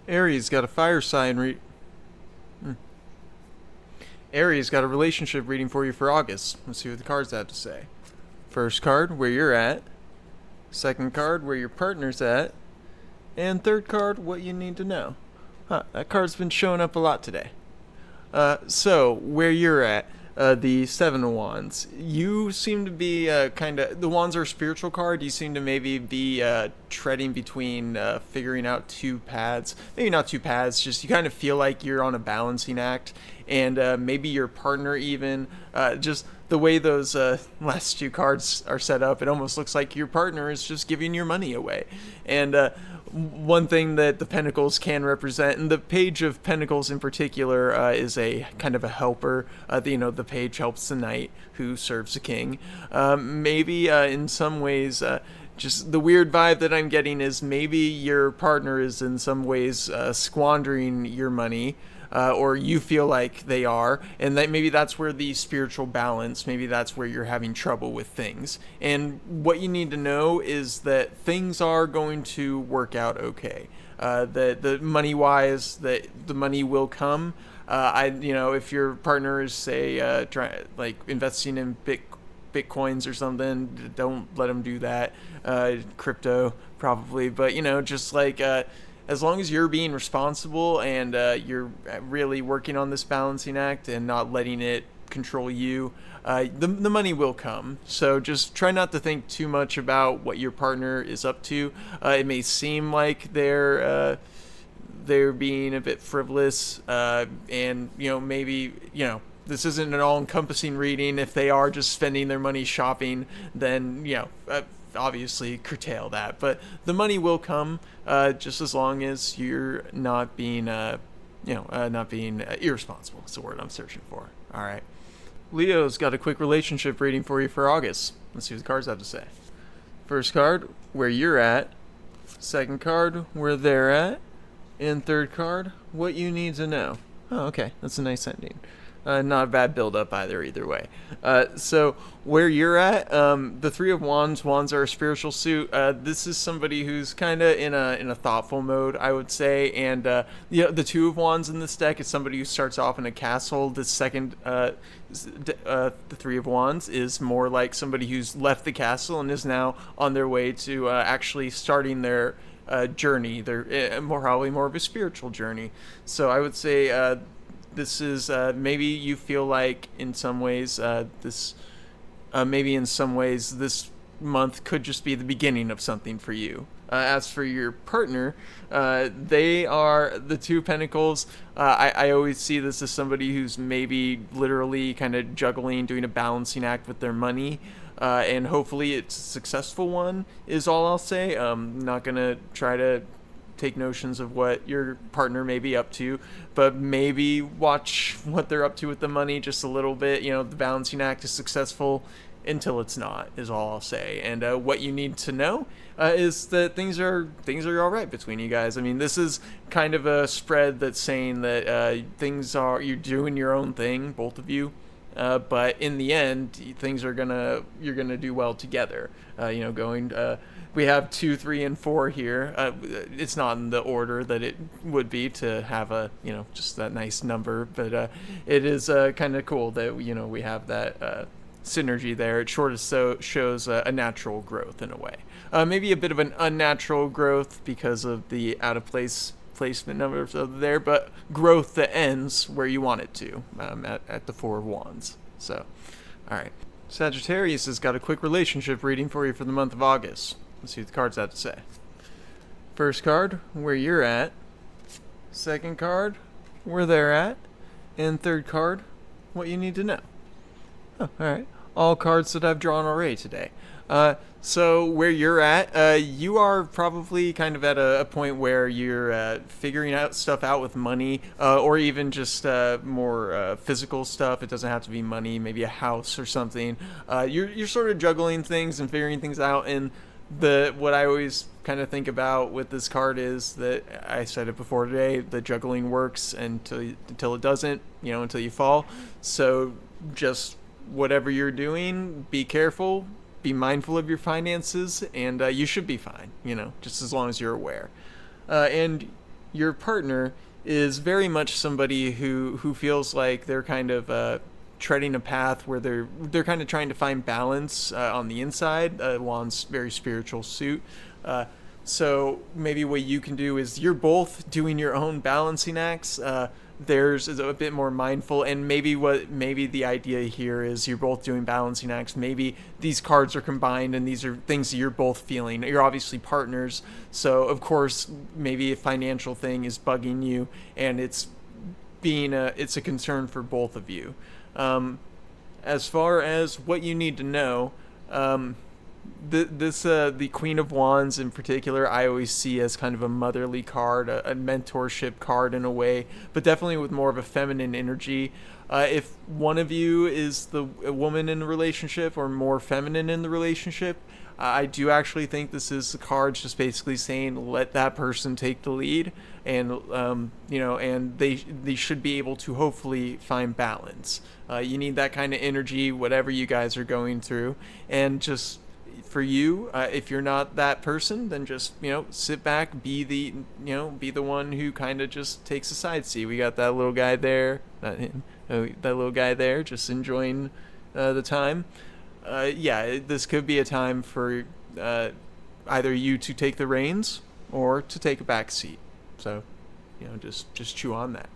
Aries got a fire sign Aries got a relationship reading for you for August. Let's see what the cards have to say. First card, where you're at. Second card, where your partner's at. And third card, what you need to know. That card's been showing up a lot today. So where you're at, the Seven of Wands, you seem to be kind of, the Wands are a spiritual card. You seem to maybe be treading between figuring out two paths. Maybe not two paths, just you kind of feel like you're on a balancing act. And maybe your partner even, just the way those last two cards are set up, it almost looks like your partner is just giving your money away. And one thing that the Pentacles can represent, and the Page of Pentacles in particular, is a kind of a helper. The page helps the knight who serves the king. Maybe in some ways, just the weird vibe that I'm getting is maybe your partner is in some ways squandering your money. Or you feel like they are, and that maybe that's where the spiritual balance, maybe that's where you're having trouble with things. And what you need to know is that things are going to work out okay. That the money wise, that the money will come. If your partner is say investing in bitcoins or something, don't let them do that. Crypto probably, but just like. As long as you're being responsible and you're really working on this balancing act and not letting it control you, the money will come. So just try not to think too much about what your partner is up to. It may seem like they're being a bit frivolous, and maybe this isn't an all-encompassing reading. If they are just spending their money shopping, then obviously curtail that, but the money will come, just as long as you're not being irresponsible. It's the word I'm searching for. All right, Leo's got a quick relationship reading for you for August. Let's see what the cards have to say. First card, where you're at. Second card, where they're at. And third card, what you need to know. Oh, okay, that's a nice ending. Not a bad build-up either way. So where you're at, the Three of Wands. Wands are a spiritual suit. This is somebody who's kind of in a thoughtful mode, I would say. And the Two of Wands in this deck is somebody who starts off in a castle. The second, the Three of Wands is more like somebody who's left the castle and is now on their way to actually starting their journey. They're probably more of a spiritual journey. So I would say. This is maybe you feel like in some ways this month could just be the beginning of something for you. As for your partner, they are the Two of Pentacles. I always see this as somebody who's maybe literally kind of juggling, doing a balancing act with their money. And hopefully it's a successful one is all I'll say. Not going to try to take notions of what your partner may be up to, but maybe watch what they're up to with the money just a little bit. The balancing act is successful until it's not, is all I'll say. And what you need to know is that things are all right between you guys. I mean, this is kind of a spread that's saying that you're doing your own thing, both of you. But in the end, you're gonna do well together. We have 2, 3, and 4 here. It's not in the order that it would be to have just that nice number, but it is kind of cool that we have that synergy there. It shows a natural growth in a way. Maybe a bit of an unnatural growth because of the out of place placement numbers over there, but growth that ends where you want it to, at the Four of Wands. So, all right. Sagittarius has got a quick relationship reading for you for the month of August. Let's see what the cards have to say. First card, where you're at. Second card, where they're at. And third card, what you need to know. Oh, all right. All cards that I've drawn already today. So where you're at, you are probably kind of at a point where you're figuring out stuff out with money, or even just more physical stuff. It doesn't have to be money, maybe a house or something. You're sort of juggling things and figuring things out. And what I always kind of think about with this card is that I said it before today, the juggling works until it doesn't, until you fall. So just whatever you're doing, be careful. Be mindful of your finances, and you should be fine, just as long as you're aware. And your partner is very much somebody who feels like they're kind of treading a path where they're kind of trying to find balance on the inside. Juan's very spiritual suit. So maybe what you can do is you're both doing your own balancing acts. Theirs is a bit more mindful, and maybe the idea here is you're both doing balancing acts. Maybe these cards are combined, and these are things that you're both feeling. You're obviously partners, so of course maybe a financial thing is bugging you, and it's a concern for both of you. As far as what you need to know, the Queen of Wands in particular, I always see as kind of a motherly card, a mentorship card in a way, but definitely with more of a feminine energy. If one of you is a woman in the relationship or more feminine in the relationship, I do actually think this is the card just basically saying let that person take the lead, and and they should be able to hopefully find balance. You need that kind of energy, whatever you guys are going through, and just for you, if you're not that person, then just sit back, be the one who kind of just takes a side seat. We got that little guy there, not him, that little guy there, just enjoying the time. This could be a time for either you to take the reins or to take a back seat. So, just chew on that.